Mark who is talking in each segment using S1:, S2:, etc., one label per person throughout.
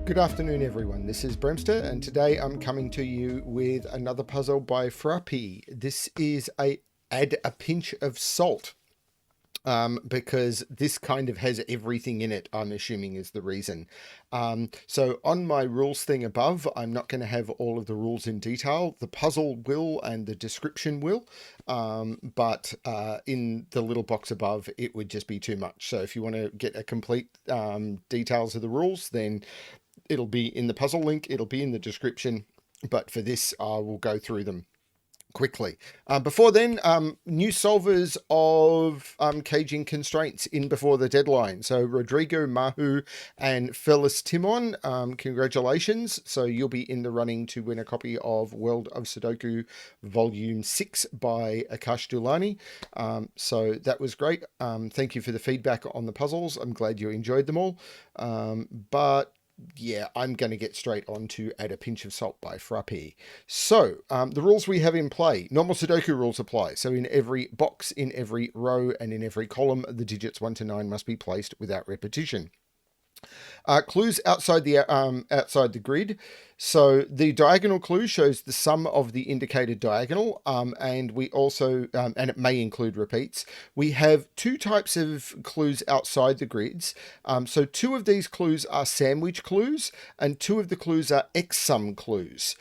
S1: Good afternoon, everyone. This is Bremster, and today I'm coming to you with another puzzle by Frapp. This is a add a pinch of salt, because this kind of has everything in it, I'm assuming is the reason. So on my rules thing above, I'm not going to have all of the rules in detail. The puzzle will and the description will, but in the little box above, it would just be too much. So if you want to get a complete details of the rules, then it'll be in the puzzle link, it'll be in the description, but for this, I will go through them quickly. Before then, new solvers of caging constraints in before the deadline. So Rodrigo Mahu and Phyllis Timon, congratulations. So you'll be in the running to win a copy of World of Sudoku Volume 6 by Akash Dulani. So that was great. Thank you for the feedback on the puzzles. I'm glad you enjoyed them all. But yeah, I'm going to get straight on to Add a Pinch of Salt by Frapp. So, the rules we have in play. Normal Sudoku rules apply. So in every box, in every row, and in every column, the digits 1 to 9 must be placed without repetition. Clues outside the grid. So the diagonal clue shows the sum of the indicated diagonal, and we also, and it may include repeats. We have two types of clues outside the grids. So two of these clues are sandwich clues, and two of the clues are X-sum clues,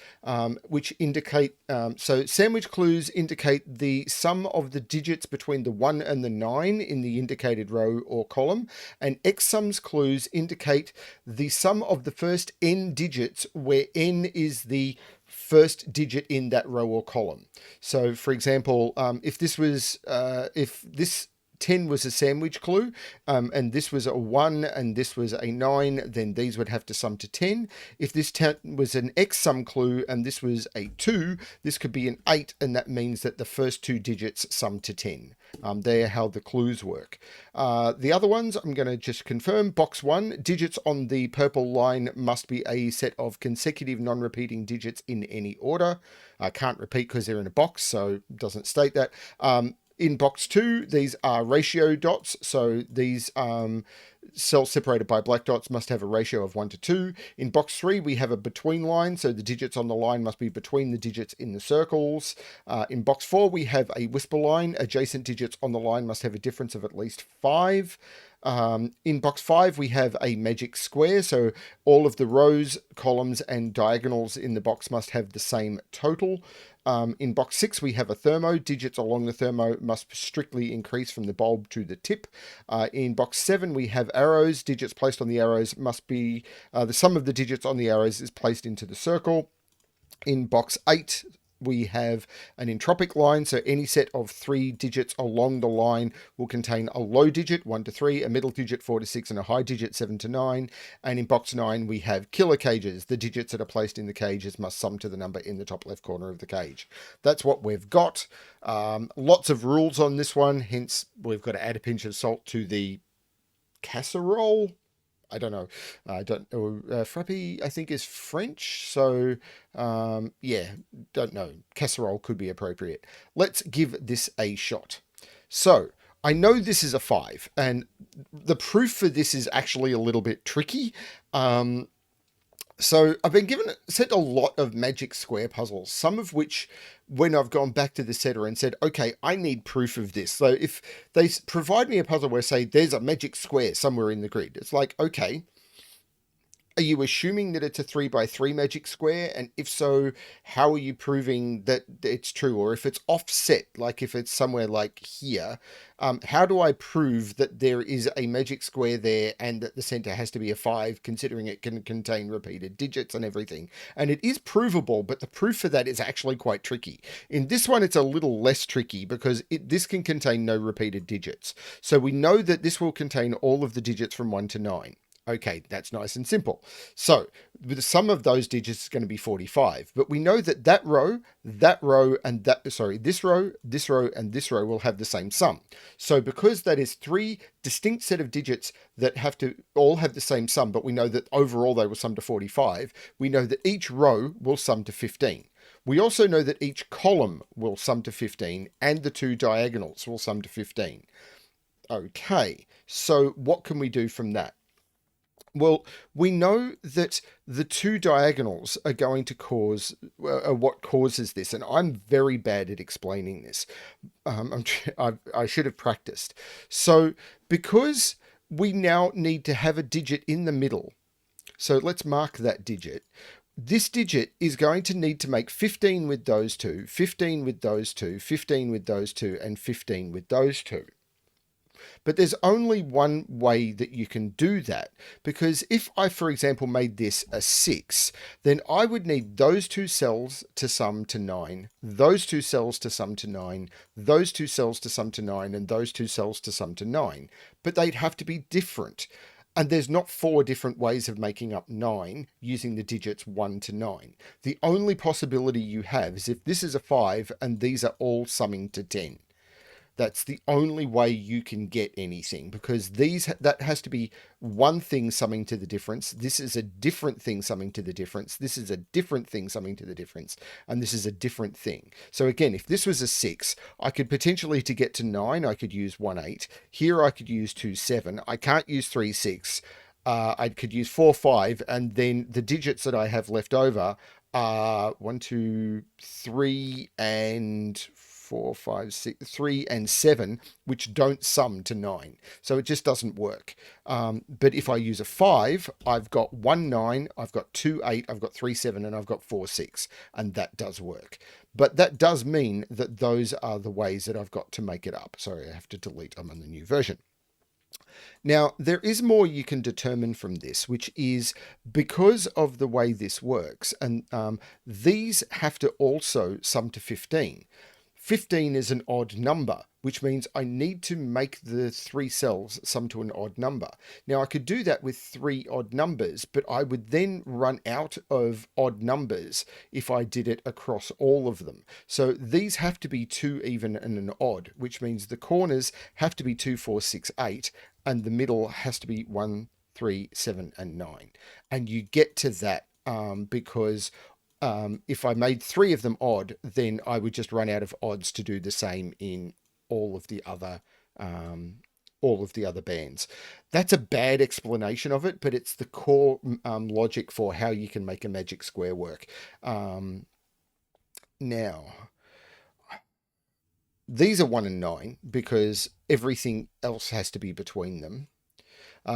S1: which indicate, so sandwich clues indicate the sum of the digits between the 1 and the 9 in the indicated row or column, and X-sums clues indicate the sum of the first n digits, where n is the first digit in that row or column. So for example, if this 10 was a sandwich clue, and this was a 1 and this was a 9, then these would have to sum to 10. If this 10 was an X-sum clue and this was a 2, this could be an 8, and that means that the first two digits sum to 10. They're how the clues work. The other ones, I'm going to just confirm. Box 1, digits on the purple line must be a set of consecutive non-repeating digits in any order. I can't repeat because they're in a box, so it doesn't state that. In box 2, these are ratio dots. So these cells separated by black dots must have a ratio of 1 to 2. In box 3, we have a between line. So the digits on the line must be between the digits in the circles. In box 4, we have a whisper line. Adjacent digits on the line must have a difference of at least 5. In box 5, we have a magic square. So all of the rows, columns, and diagonals in the box must have the same total. In box 6, we have a thermo. Digits along the thermo must strictly increase from the bulb to the tip. In box 7, we have arrows. Digits placed on the arrows must be, the sum of the digits on the arrows is placed into the circle. In box 8, we have an entropic line, so any set of 3 digits along the line will contain a low digit, 1 to 3, a middle digit, 4 to 6, and a high digit, 7 to 9. And in box 9, we have killer cages. The digits that are placed in the cages must sum to the number in the top left corner of the cage. That's what we've got. Lots of rules on this one, hence we've got to add a pinch of salt to the casserole. I don't know. I don't know. Frappy, I think, is French. So, yeah, don't know. Casserole could be appropriate. Let's give this a shot. So, I know this is a 5, and the proof for this is actually a little bit tricky. So I've been sent a lot of magic square puzzles, some of which, when I've gone back to the setter and said, okay, I need proof of this. So if they provide me a puzzle where, say, there's a magic square somewhere in the grid, it's like, okay, are you assuming that it's a 3x3 magic square? And if so, how are you proving that it's true? Or if it's offset, like if it's somewhere like here, how do I prove that there is a magic square there and that the center has to be a 5, considering it can contain repeated digits and everything? And it is provable, but the proof for that is actually quite tricky. In this one, it's a little less tricky because this can contain no repeated digits. So we know that this will contain all of the digits from 1 to 9. Okay, that's nice and simple. So the sum of those digits is going to be 45. But we know that this row, and this row, and this row will have the same sum. So because that is 3 distinct set of digits that have to all have the same sum, but we know that overall they will sum to 45, we know that each row will sum to 15. We also know that each column will sum to 15, and the 2 diagonals will sum to 15. Okay, so what can we do from that? Well, we know that the two diagonals are going to cause what causes this, and I'm very bad at explaining this. I should have practiced. So, because we now need to have a digit in the middle, so let's mark that digit. This digit is going to need to make 15 with those two, 15 with those two, 15 with those two, and 15 with those two. But there's only one way that you can do that, because if I, for example, made this a 6, then I would need those two cells to sum to 9, those two cells to sum to 9, those two cells to sum to 9, and those two cells to sum to 9. But they'd have to be different. And there's not 4 different ways of making up 9 using the digits 1 to 9. The only possibility you have is if this is a 5 and these are all summing to 10. That's the only way you can get anything, because that has to be one thing summing to the difference. This is a different thing summing to the difference. This is a different thing summing to the difference. And this is a different thing. So again, if this was a 6, I could potentially, to get to 9, I could use 1, 8. Here I could use 2, 7. I can't use 3, 6. I could use 4, 5. And then the digits that I have left over are 1, 2, 3, and 4, 5, 6, 3, and 7, which don't sum to 9. So it just doesn't work. But if I use a 5, I've got 1, 9, I've got 2, 8, I've got 3, 7, and I've got 4, 6. And that does work. But that does mean that those are the ways that I've got to make it up. Sorry, I have to delete. I'm on the new version. Now, there is more you can determine from this, which is because of the way this works, and these have to also sum to 15. 15 is an odd number, which means I need to make the 3 cells sum to an odd number. Now, I could do that with 3 odd numbers, but I would then run out of odd numbers if I did it across all of them. So these have to be 2 even and an odd, which means the corners have to be 2, 4, 6, 8, and the middle has to be 1, 3, 7, and 9. And you get to that because if I made 3 of them odd, then I would just run out of odds to do the same in all of the other bands. That's a bad explanation of it, but it's the core logic for how you can make a magic square work. Now, these are 1 and 9 because everything else has to be between them.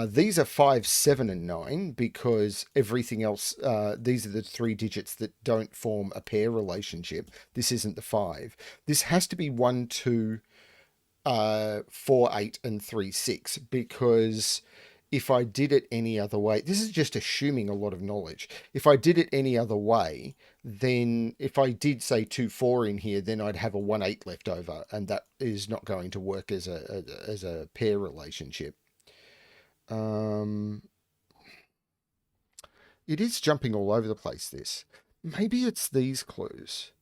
S1: These are 5, 7, and 9 because everything else, these are the 3 digits that don't form a pair relationship. This isn't the 5. This has to be 1, 2, 4, 8, and 3, 6 because if I did it any other way, this is just assuming a lot of knowledge. If I did it any other way, then if I did say 2, 4 in here, then I'd have a 1, 8 left over, and that is not going to work as a pair relationship. It is jumping all over the place, this. Maybe it's these clues.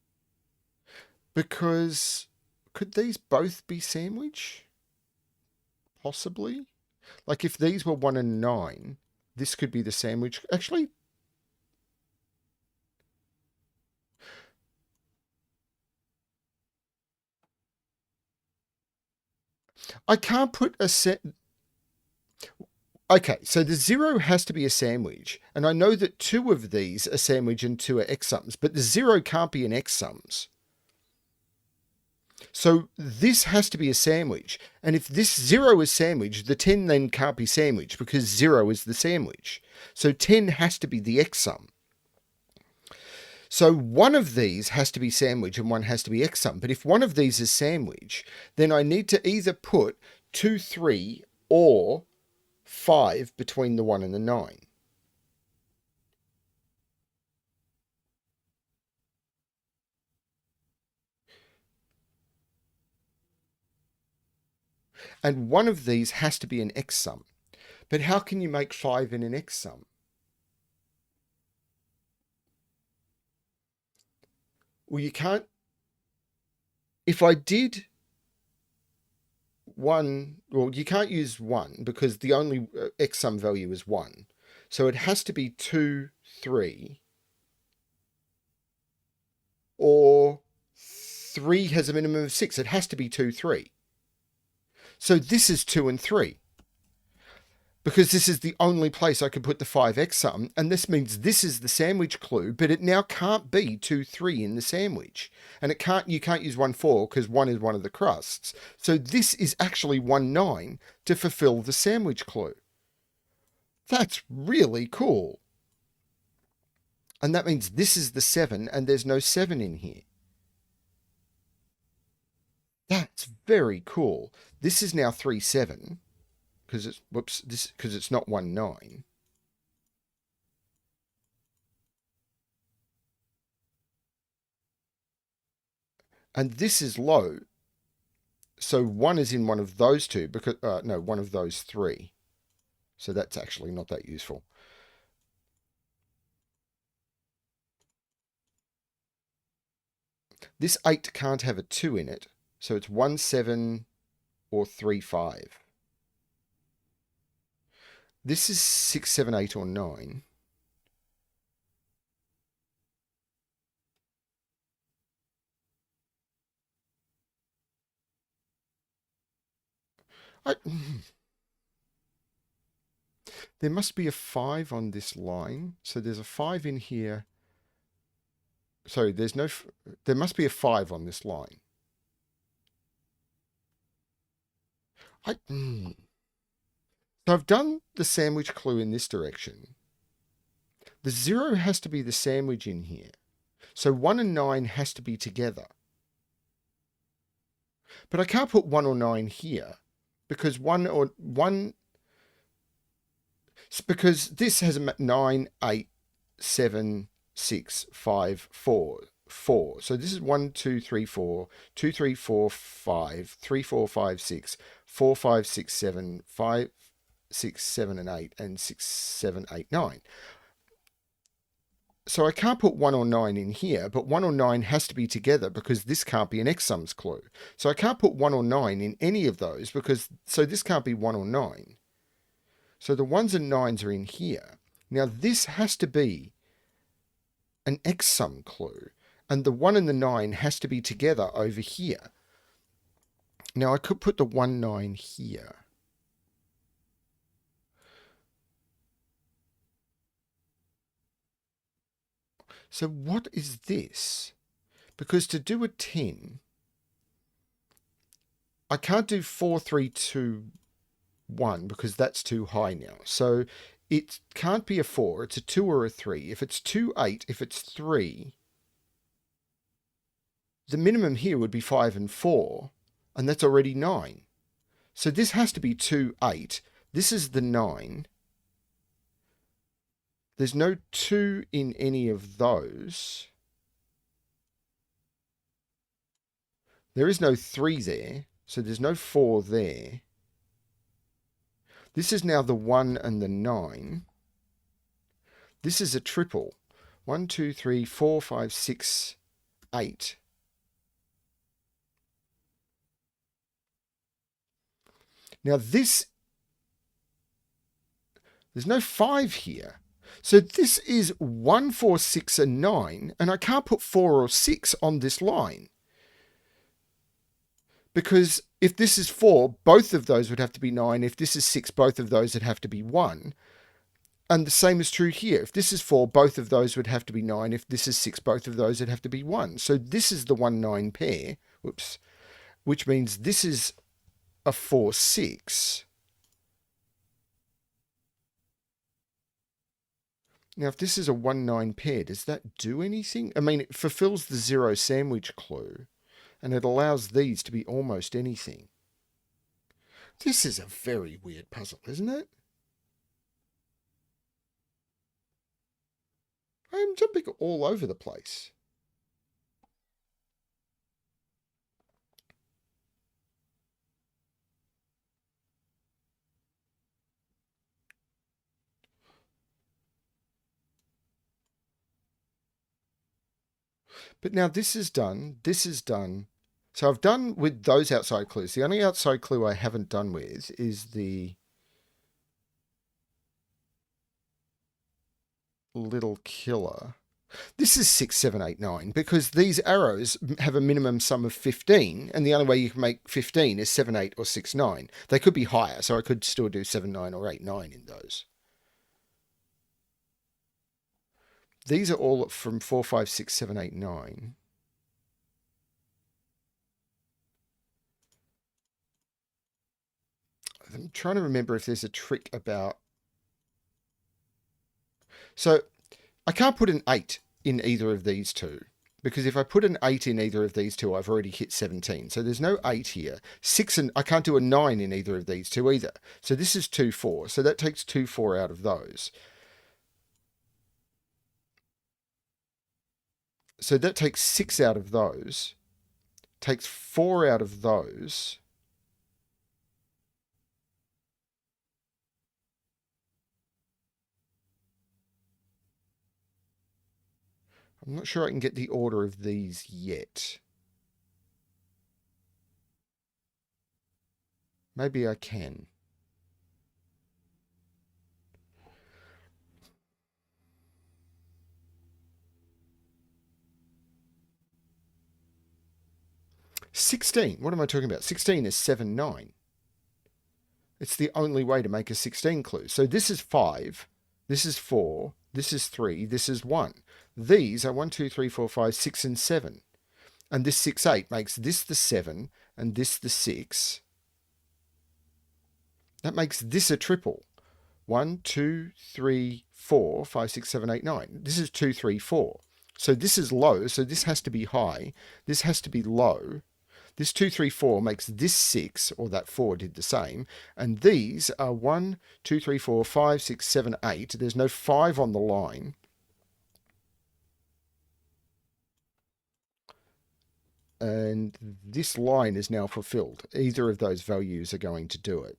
S1: Because could these both be sandwich? Possibly. Like if these were 1 and 9, this could be the sandwich. Actually, I can't put a set. Okay, so the 0 has to be a sandwich, and I know that 2 of these are sandwich and 2 are x-sums, but the 0 can't be an x-sums. So this has to be a sandwich, and if this 0 is sandwich, the 10 then can't be sandwich because 0 is the sandwich. So 10 has to be the x-sum. So one of these has to be sandwich and one has to be x-sum, but if one of these is sandwich, then I need to either put 2, 3, or 5 between the 1 and the 9. And one of these has to be an x-sum. But how can you make 5 in an x-sum? Well, you can't. If I did 1, well, you can't use 1 because the only x-sum value is 1. So it has to be 2, 3, or 3 has a minimum of 6. It has to be 2, 3. So this is 2 and 3. because this is the only place I could put the 5x sum, and this means this is the sandwich clue, but it now can't be 2, 3 in the sandwich. And you can't use 1, 4 because 1 is one of the crusts. So this is actually 1, 9 to fulfill the sandwich clue. That's really cool. And that means this is the 7 and there's no 7 in here. That's very cool. This is now 3, 7. Because it's not 1, 9. And this is low. So 1 is in one of those two, because no, one of those 3. So that's actually not that useful. This 8 can't have a 2 in it. So it's 1, 7 or 3, 5. This is 6, 7, 8 or 9. There must be a 5 on this line. So there's a 5 in here. Sorry, there must be a 5 on this line. So I've done the sandwich clue in this direction. The 0 has to be the sandwich in here. So 1 and 9 has to be together. But I can't put 1 or 9 here because because this has a 9, 8, 7, 6, 5, 4. 4. So this is 1, 2, 3, 4, 2, 3, 4, 5, 3, 4, 5, 6, 4, 5, 6, 7, 5, 6, 7, and 8, and 6, 7, 8, 9. So I can't put 1 or 9 in here, but 1 or 9 has to be together because this can't be an X sums clue. So I can't put 1 or 9 in any of those so this can't be 1 or 9. So the 1s and 9s are in here. Now this has to be an X sum clue, and the 1 and the 9 has to be together over here. Now I could put the 1, 9 here. So what is this? Because to do a 10, I can't do 4, 3, 2, 1 because that's too high now. So it can't be a 4. It's a 2 or a 3. If it's 2, 8, if it's 3, the minimum here would be 5 and 4, and that's already 9. So this has to be 2, 8. This is the 9. There's no 2 in any of those. There is no 3 there, so there's no 4 there. This is now the 1 and the 9. This is a triple. 1, 2, 3, 4, 5, 6, 8. Now there's no 5 here. So this is 1, 4, 6, and 9, and I can't put 4 or 6 on this line. Because if this is 4, both of those would have to be 9. If this is 6, both of those would have to be 1. And the same is true here. If this is 4, both of those would have to be 9. If this is 6, both of those would have to be 1. So this is the 1, 9 pair, which means this is a 4, 6. Now, if this is a 1, 9 pair, does that do anything? I mean, it fulfills the 0 sandwich clue, and it allows these to be almost anything. This is a very weird puzzle, isn't it? I am jumping all over the place. But now this is done. This is done. So I've done with those outside clues. The only outside clue I haven't done with is the little killer. This is 6, 7, 8, 9 because these arrows have a minimum sum of 15, and the only way you can make 15 is 7, 8, or 6, 9. They could be higher, so I could still do 7, 9, or 8, 9 in those. These are all from 4, 5, 6, 7, 8, 9. I'm trying to remember if there's a trick about... So I can't put an 8 in either of these two, because if I put an 8 in either of these two, I've already hit 17. So there's no 8 here. 6, and I can't do a 9 in either of these two either. So this is 2, 4. So that takes 2, 4 out of those. So that takes 6 out of those. Takes 4 out of those. I'm not sure I can get the order of these yet. Maybe I can. $16. What am I talking about? 16 is 7, 9. It's the only way to make a 16 clue. So this is 5. This is 4. This is 3. This is 1. These are 1, 2, 3, 4, 5, 6, and 7. And this 6, 8 makes this the 7 and this the 6. That makes this a triple. 1, 2, 3, 4, 5, 6, 7, 8, 9. This is 2, 3, 4. So this is low, so this has to be high. This has to be low. This 2, 3, 4 makes this 6, or that 4 did the same. And these are 1, 2, 3, 4, 5, 6, 7, 8. There's no 5 on the line. And this line is now fulfilled. Either of those values are going to do it.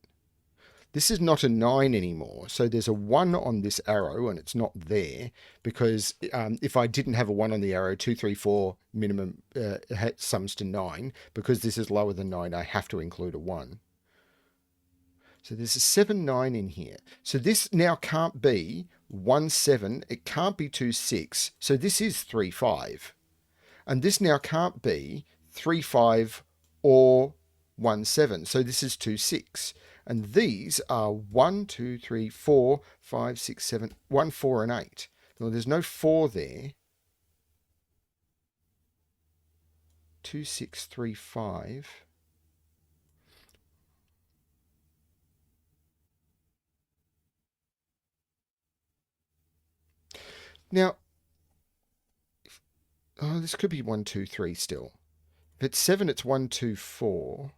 S1: This is not a 9 anymore. So there's a 1 on this arrow and it's not there because if I didn't have a 1 on the arrow, 2, 3, 4 minimum sums to 9. Because this is lower than 9, I have to include a 1. So there's a 7, 9 in here. So this now can't be 1, 7. It can't be 2, 6. So this is 3, 5. And this now can't be 3, 5 or 1, 7. So this is 2, 6. And these are 1, 2, 3, 4, 5, 6, 7, 1, 4, and 8. Well, there's no 4 there. 2, 6, 3, 5. Now, this could be 1, 2, 3 still. If it's 7, it's 1, 2, 4.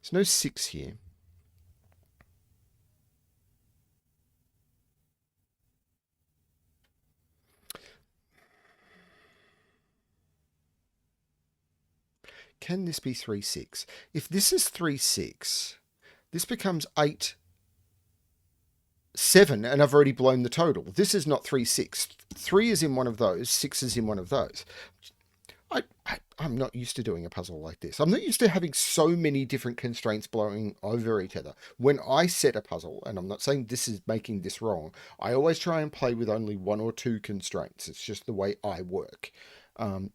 S1: There's no 6 here. Can this be 3, 6? If this is 3, 6, this becomes 8, 7, and I've already blown the total. This is not 3, 6. 3 is in one of those, 6 is in one of those. I'm not used to doing a puzzle like this. I'm not used to having so many different constraints blowing over each other. When I set a puzzle, and I'm not saying this is making this wrong, I always try and play with only 1 or 2 constraints. It's just the way I work.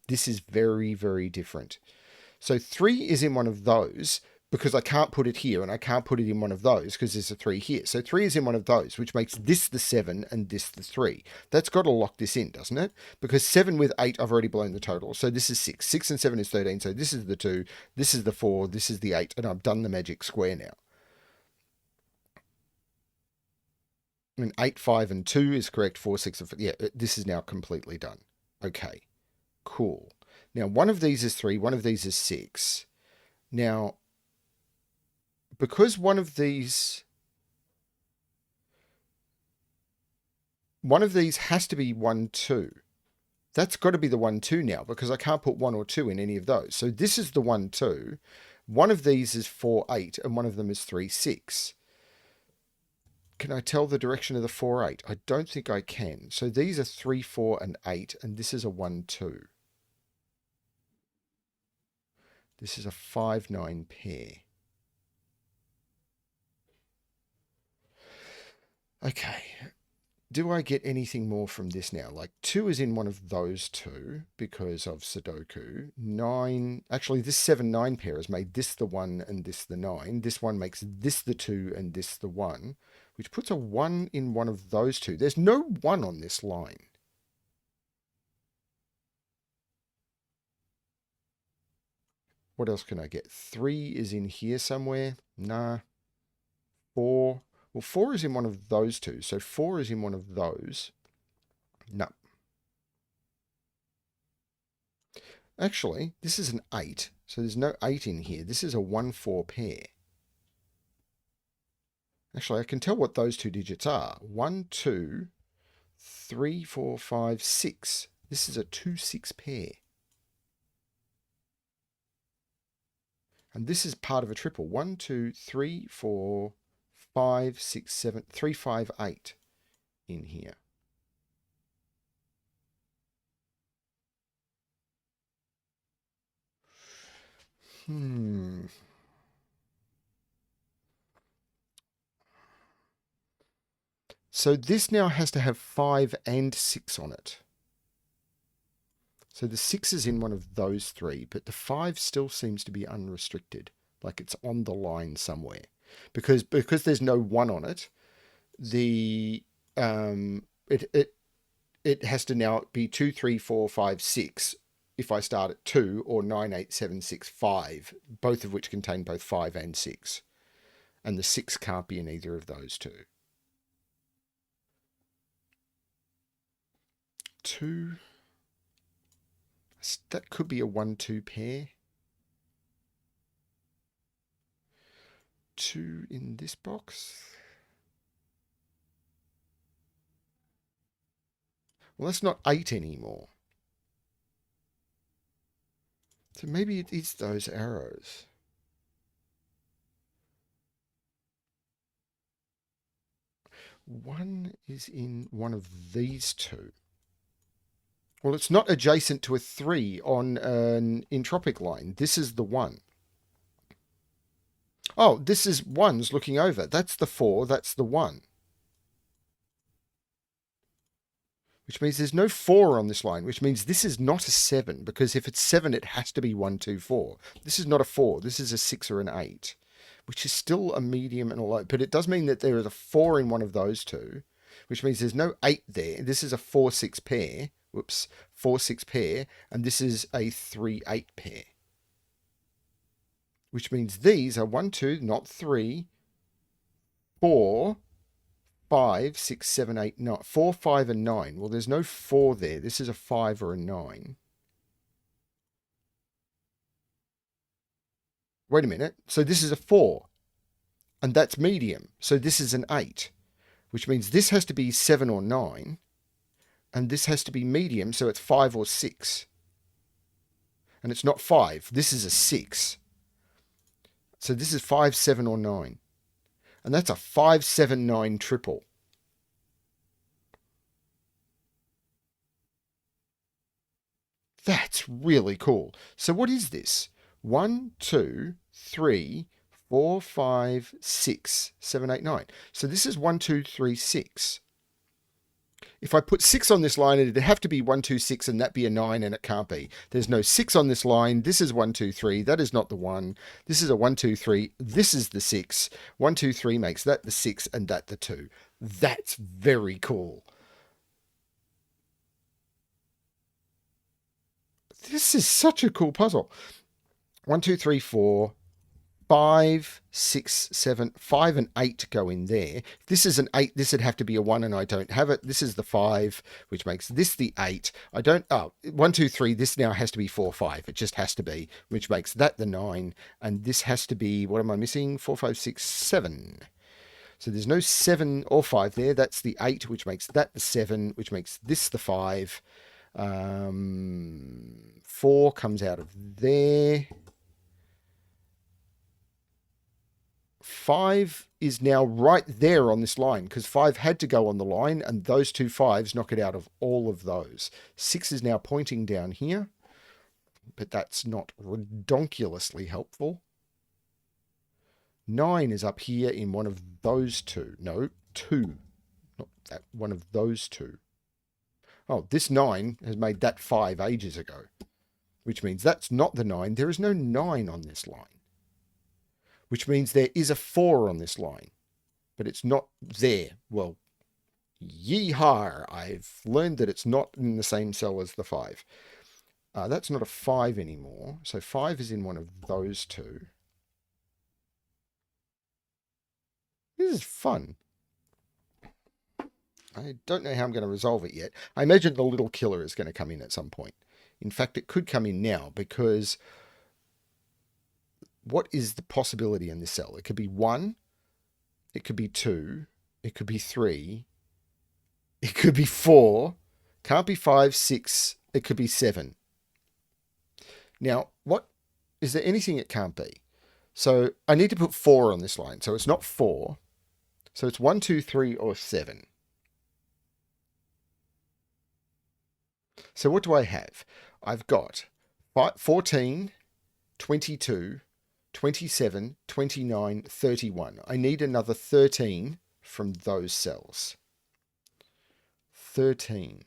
S1: This is very, very different. So 3 is in one of those because I can't put it here and I can't put it in one of those because there's a 3 here. So 3 is in one of those, which makes this the 7 and this the 3. That's got to lock this in, doesn't it? Because 7 with 8, I've already blown the total. So this is 6. 6 and 7 is 13. So this is the 2, this is the 4, this is the 8, and I've done the magic square now. I mean, 8, 5, and 2 is correct. 4, 6, and 4. Yeah, this is now completely done. Okay, cool. Now, one of these is 3, one of these is 6. Now, because one of these has to be 1, 2. That's got to be the 1, 2 now because I can't put 1 or 2 in any of those. So this is the 1, 2. One of these is 4, 8, and one of them is 3, 6. can I tell the direction of the 4, 8? I don't think I can. So these are 3, 4, and 8, and this is a 1, 2. This is a 5, 9 pair. Okay. Do I get anything more from this now? Like 2 is in one of those two because of Sudoku. 9, actually this 7, 9 pair has made this the 1 and this the 9. This one makes this the 2 and this the 1, which puts a 1 in one of those two. There's no 1 on this line. What else can I get? 3 is in here somewhere. Nah. 4. Well, 4 is in one of those two. So 4 is in one of those. No. Actually, this is an 8. So there's no 8 in here. This is a 1, 4 pair. Actually, I can tell what those two digits are. 1, 2, 3, 4, 5, 6. This is a 2, 6 pair. And this is part of a triple. 1, 2, 3, 4, 5, 6, 7, 3, 5, 8 in here. So this now has to have 5 and 6 on it. So the 6 is in one of those three, but the 5 still seems to be unrestricted, like it's on the line somewhere. Because there's no 1 on it, the it has to now be 2, 3, 4, 5, 6 if I start at 2, or 9, 8, 7, 6, 5, both of which contain both 5 and 6. And the 6 can't be in either of those two. 2. That could be a 1, 2 pair. 2 in this box. Well, that's not 8 anymore. So maybe it is those arrows. One is in one of these two. Well, it's not adjacent to a 3 on an entropic line. This is the 1. Oh, this is 1's looking over. That's the 4, that's the 1. Which means there's no 4 on this line, which means this is not a 7, because if it's 7, it has to be 1, 2, 4. This is not a 4. This is a 6 or an 8, which is still a medium and a low. But it does mean that there is a 4 in one of those two, which means there's no 8 there. This is a 4, 6 pair. Whoops, 4, 6 pair. And this is a 3, 8 pair. Which means these are 1, 2, not 3, 4, 5, 6, 7, 8, 9. 4, 5, and 9. Well, there's no 4 there. This is a 5 or a 9. Wait a minute. So this is a 4. And that's medium. So this is an 8. Which means this has to be 7 or 9. And this has to be medium. So it's 5 or 6. And it's not 5. This is a 6. So this is 5, 7, or 9. And that's a 5, 7, 9 triple. That's really cool. So what is this? 1, 2, 3, 4, 5, 6, 7, 8, 9. So this is 1, 2, 3, 6. If I put 6 on this line, it'd have to be 1, 2, 6, and that be a 9, and it can't be. There's no 6 on this line. This is 1, 2, 3. That is not the 1. This is a 1, 2, 3. This is the 6. 1, 2, 3 makes that the 6, and that the 2. That's very cool. This is such a cool puzzle. 1, 2, 3, 4, 5, 6, 7, 5 and 8 go in there. If this is an 8, this would have to be a 1, and I don't have it. This is the 5, which makes this the 8. I don't, 1, 2, 3, this now has to be 4, 5. It just has to be, which makes that the 9. And this has to be, what am I missing? 4, 5, 6, 7. So there's no 7 or 5 there. That's the 8, which makes that the 7, which makes this the 5. 4 comes out of there. 5 is now right there on this line because 5 had to go on the line, and those two 5s knock it out of all of those. 6 is now pointing down here, but that's not redonkulously helpful. 9 is up here in one of those two. No, 2. Not that, one of those two. Oh, this 9 has made that 5 ages ago, which means that's not the 9. There is no 9 on this line, which means there is a 4 on this line, but it's not there. Well, yeehaw, I've learned that it's not in the same cell as the 5. That's not a 5 anymore, so 5 is in one of those two. This is fun. I don't know how I'm going to resolve it yet. I imagine the little killer is going to come in at some point. In fact, it could come in now, because what is the possibility in this cell? It could be 1, it could be 2, it could be 3, it could be 4, can't be 5, 6, it could be 7. Now, what is there anything it can't be? So I need to put 4 on this line. So it's not 4. So it's 1, 2, 3, or 7. So what do I have? I've got 14, 22, 27, 29, 31. I need another 13 from those cells. 13.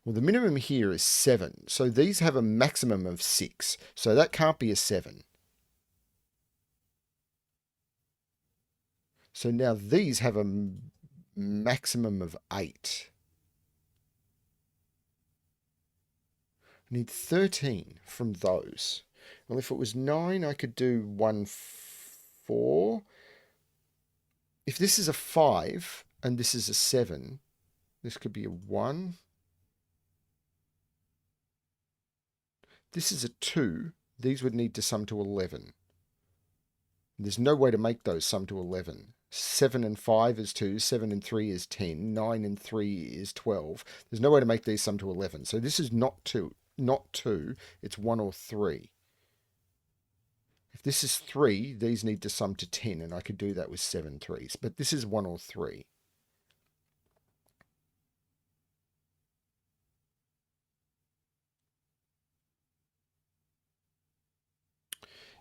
S1: Well, the minimum here is 7. So these have a maximum of 6. So that can't be a 7. So now these have a maximum of 8. I need 13 from those. Well, if it was 9, I could do 1, 4. If this is a 5 and this is a 7, this could be a 1. This is a 2. These would need to sum to 11. There's no way to make those sum to 11. 7 and 5 is 2. 7 and 3 is 10. 9 and 3 is 12. There's no way to make these sum to 11. So this is not 2. Not 2. It's 1 or 3. If this is 3, these need to sum to 10, and I could do that with 7 3s. But this is 1 or 3.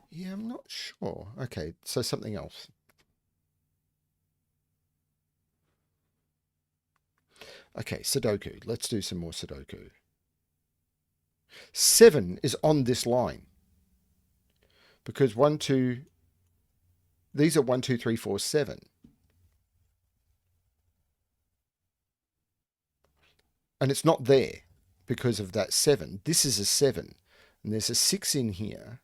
S1: Yeah, I'm not sure. Okay, so something else. Okay, Sudoku. Let's do some more Sudoku. 7 is on this line. Because 1, 2... These are 1, 2, 3, 4, 7. And it's not there because of that 7. This is a 7. And there's a 6 in here.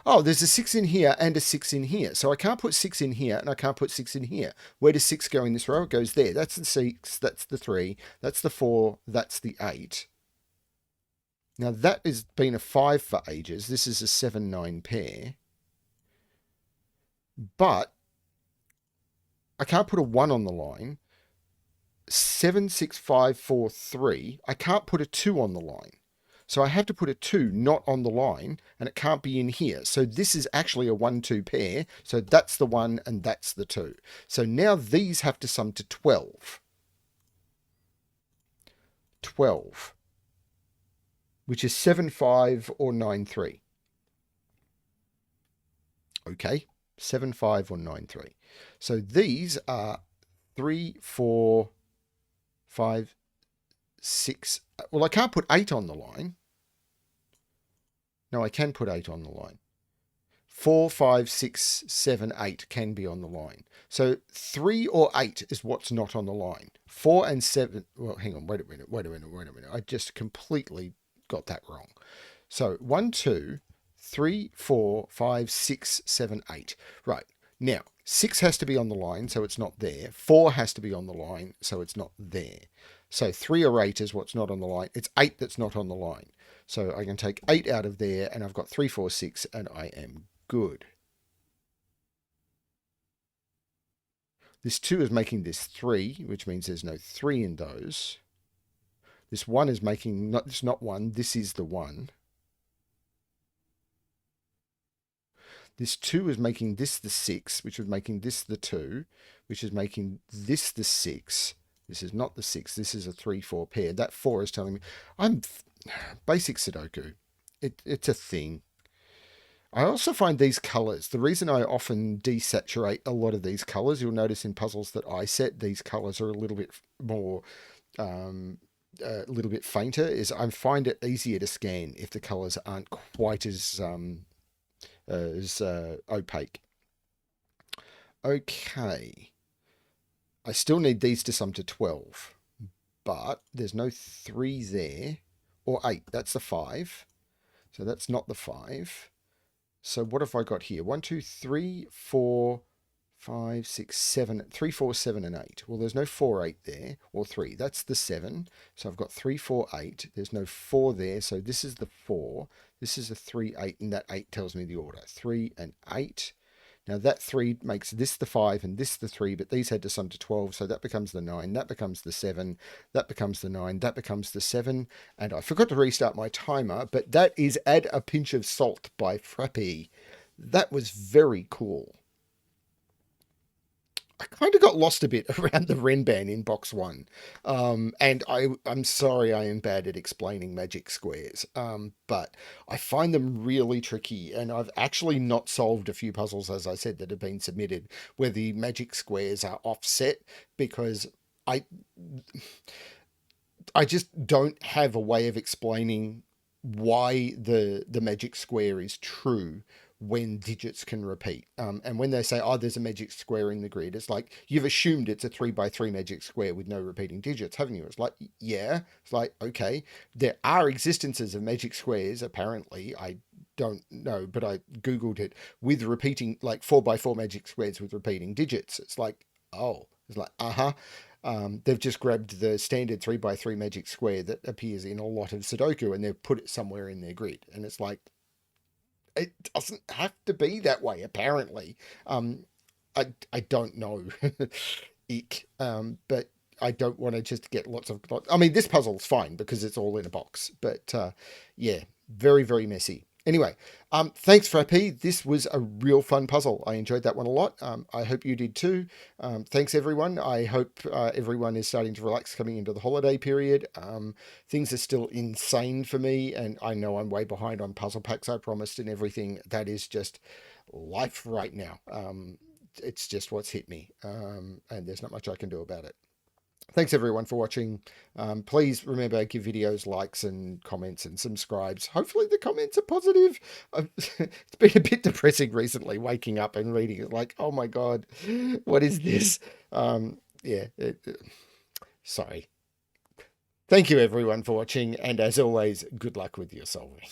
S1: Oh, there's a 6 in here and a 6 in here. So I can't put 6 in here and I can't put 6 in here. Where does 6 go in this row? It goes there. That's the 6, that's the 3, that's the 4, that's the 8. Now that has been a 5 for ages. This is a 7, 9 pair. But I can't put a 1 on the line. 7, 6, 5, 4, 3. I can't put a 2 on the line. So I have to put a 2 not on the line, and it can't be in here. So this is actually a 1, 2 pair. So that's the 1 and that's the 2. So now these have to sum to 12. 12. Which is 7, 5 or 9, 3. Okay, 7, 5 or 9, 3. So these are 3, 4, 5, 6. Well, I can't put 8 on the line. No, I can put 8 on the line. 4, 5, 6, 7, 8 can be on the line. So 3 or 8 is what's not on the line. 4 and 7. Well, hang on. Wait a minute. I just completely got that wrong. So 1, 2, 3, 4, 5, 6, 7, 8. Right. Now, 6 has to be on the line, so it's not there. 4 has to be on the line, so it's not there. So 3 or 8 is what's not on the line. It's 8 that's not on the line. So I can take 8 out of there, and I've got 3, 4, 6, and I am good. This 2 is making this 3, which means there's no 3 in those. This 1 is making, it's not 1, this is the 1. This 2 is making this the 6, which is making this the 2, which is making this the 6. This is not the 6. This is a 3-4 pair. That 4 is telling me I'm basic Sudoku. It's a thing. I also find these colors, the reason I often desaturate a lot of these colors, you'll notice in puzzles that I set, these colors are a little bit more, a little bit fainter, is I find it easier to scan if the colors aren't quite as opaque. Okay. I still need these to sum to 12, but there's no 3 there, or 8, that's the 5. So that's not the 5. So what have I got here? 1, 2, 3, 4, 5, 6, 7, 3, 4, 7, and 8. Well, there's no 4, 8 there, or 3. That's the 7. So I've got 3, 4, 8. There's no 4 there, so this is the 4. This is a 3, 8, and that 8 tells me the order. 3 and 8. Now that 3 makes this the 5 and this the 3, but these had to sum to 12, so that becomes the 9, that becomes the 7, that becomes the 9, that becomes the 7, and I forgot to restart my timer, but that is Add a Pinch of Salt by Frapp. That was very cool. I kind of got lost a bit around the Renban in box 1. And I'm sorry I am bad at explaining magic squares. But I find them really tricky. And I've actually not solved a few puzzles, as I said, that have been submitted where the magic squares are offset because I just don't have a way of explaining why the magic square is true when digits can repeat. And when they say, oh, there's a magic square in the grid, it's like, you've assumed it's a 3x3 magic square with no repeating digits, haven't you? It's like, yeah. It's like, okay, there are existences of magic squares, apparently. I don't know, but I Googled it with repeating, like 4x4 magic squares with repeating digits. It's like, oh, it's like, they've just grabbed the standard 3x3 magic square that appears in a lot of Sudoku and they've put it somewhere in their grid. And it's like, it doesn't have to be that way, apparently. I don't know. Eek. But I don't want to just get lots of... I mean, this puzzle's fine because it's all in a box. But, yeah, very, very messy. Anyway, thanks, Frappy. This was a real fun puzzle. I enjoyed that one a lot. I hope you did too. Thanks, everyone. I hope everyone is starting to relax coming into the holiday period. Things are still insane for me, and I know I'm way behind on puzzle packs I promised and everything. That is just life right now. It's just what's hit me, and there's not much I can do about it. Thanks everyone for watching. Please remember, give videos likes and comments and subscribes. Hopefully the comments are positive. It's been a bit depressing recently, waking up and reading it like, oh my God, what is this? Yeah, sorry. Thank you everyone for watching. And as always, good luck with your solving.